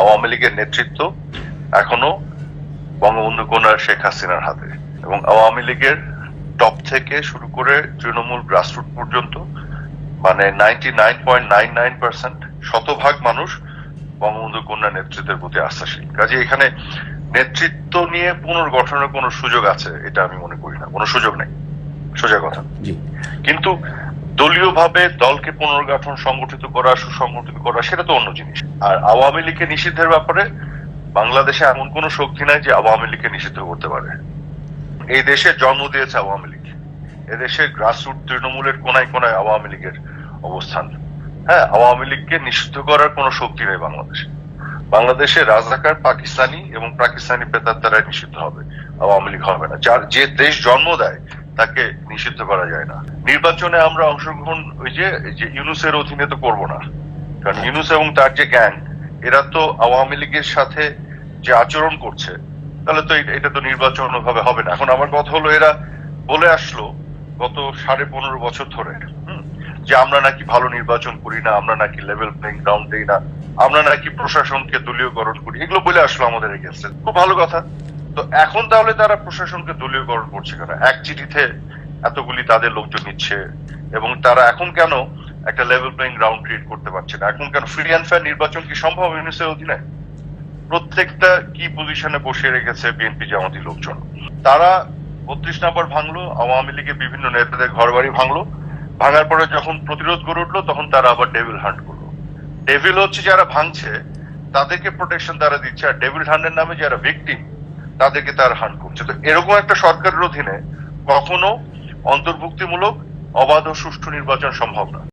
আওয়ামী লীগের নেতৃত্ব এখনো বঙ্গবন্ধু কন্যা শেখ হাসিনার হাতে, এবং আওয়ামী লীগের টপ থেকে শুরু করে তৃণমূল গ্রাসরুট পর্যন্ত মানে 99.99% শতভাগ মানুষ বঙ্গবন্ধু কন্যা নেতৃত্বের প্রতি আস্থাশীল। কাজে এখানে নেতৃত্ব নিয়ে পুনর্গঠনের কোনো সুযোগ আছে এটা আমি মনে করি না, কোনো সুযোগ নেই, সোজা কথা। কিন্তু দলীয়ভাবে দলকে পুনর্গঠন, সংগঠিত করা, সুসংগঠিত করা সেটা তো অন্য জিনিস। আর আওয়ামী লীগকে নিষিদ্ধের ব্যাপারে বাংলাদেশে এমন কোন শক্তি নাই যে আওয়ামী লীগকে নিষিদ্ধ করতে পারে। এই দেশে জন্ম দিয়েছে আওয়ামী লীগ, এদেশের গ্রাসরুট তৃণমূলের কোনায় কোনায় আওয়ামী লীগের অবস্থান। হ্যাঁ, আওয়ামী লীগকে নিষিদ্ধ করার কোন শক্তি নেই বাংলাদেশে। বাংলাদেশে রাজাকার পাকিস্তানি এবং পাকিস্তানি পেতার দ্বারা নিষিদ্ধ হবে, আওয়ামী লীগ হবে না। যার যে দেশ জন্ম দেয় তাকে নিষিদ্ধ করা যায় না। নির্বাচনে আমরা অংশগ্রহণ ওই যে ইউনূসের অধীনে তো করবো না, কারণ ইউনূস এবং তার যে গ্যাং এরা তো আওয়ামী লীগের সাথে যে আচরণ করছে, তাহলে তো এটা তো নির্বাচন ভাবে হবে না। এখন আমার কথা হলো, এরা বলে আসলো গত 15.5 বছর ধরে যে আমরা নাকি ভালো নির্বাচন করি না, আমরা নাকি লেভেল প্লেইং গ্রাউন্ড দেই না, আমরা নাকি প্রশাসনকে দলীয়করণ করি, এগুলো বলে আসলো আমাদের এগেইনস্টে। খুব ভালো কথা। তো এখন তাহলে তারা প্রশাসনকে দলীয়করণ করছে কেন? এক চিঠিতে এতগুলি তাদের লোকজন নিচ্ছে, এবং তারা এখন কেন একটা লেভেল প্লেইং গ্রাউন্ড ক্রিয়েট করতে পারছে না? এখন কেন ফ্রি অ্যান্ড ফেয়ার নির্বাচন কি সম্ভব ইউনূসের অধীনে? প্রত্যেকটা কি পজিশনে বসিয়ে রেখেছে বিএনপি জামাতি লোকজন। তারা 32 নম্বর ভাঙলো, আওয়ামী লীগের বিভিন্ন নেতাদের ঘর বাড়ি ভাঙলো, ভাঙার পরে যখন প্রতিরোধ গড়ে উঠলো তখন তারা আবার ডেভিল হান্ট করলো। ডেভিল হচ্ছে যারা ভাঙছে তাদেরকে প্রোটেকশন তারা দিচ্ছে, আর ডেভিল হান্টের নামে যারা ভিকটিম তাদেরকে তারা হান্ট করছে। তো এরকম একটা সরকারের অধীনে কখনো অন্তর্ভুক্তিমূলক অবাধ ও সুষ্ঠু নির্বাচন সম্ভব না।